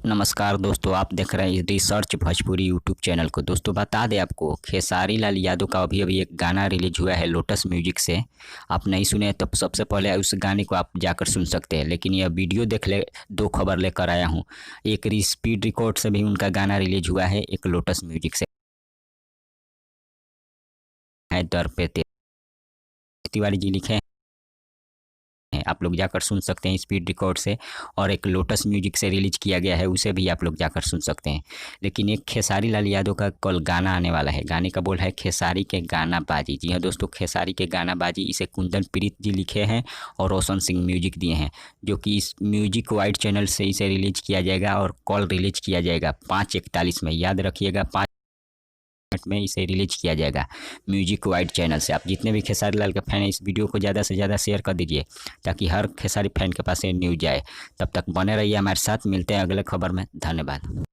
नमस्कार दोस्तों, आप देख रहे हैं रिसर्च भोजपुरी यूट्यूब चैनल को। दोस्तों बता दें आपको, खेसारी लाल यादव का अभी एक गाना रिलीज हुआ है लोटस म्यूजिक से। आप नहीं सुने तो सबसे पहले उस गाने को आप जाकर सुन सकते हैं। लेकिन यह वीडियो देख ले, दो खबर लेकर आया हूँ। एक स्पीड रिकॉर्ड से भी उनका गाना रिलीज हुआ है, एक लोटस म्यूजिक से है। दर पे तिवारी जी लिखे हैं, आप लोग जाकर सुन सकते हैं स्पीड रिकॉर्ड से। और एक लोटस म्यूजिक से रिलीज किया गया है, उसे भी आप लोग जाकर सुन सकते हैं। लेकिन एक खेसारी लाल यादव का कल गाना आने वाला है। गाने का बोल है खेसारी के गाना बाजी। जी हाँ दोस्तों, खेसारी के गाना बाजी, इसे कुंदन प्रीत जी लिखे हैं और रोशन सिंह म्यूजिक दिए हैं। जो कि इस म्यूजिक वाइड चैनल से इसे रिलीज किया जाएगा और कल रिलीज किया जाएगा 5:41 में। याद रखिएगा, 5 मिनट में इसे रिलीज किया जाएगा म्यूजिक वाइड चैनल से। आप जितने भी खेसारी लाल के फैन हैं, इस वीडियो को ज़्यादा से ज़्यादा शेयर कर दीजिए ताकि हर खेसारी फैन के पास ये न्यूज जाए। तब तक बने रहिए हमारे साथ, मिलते हैं अगले खबर में। धन्यवाद।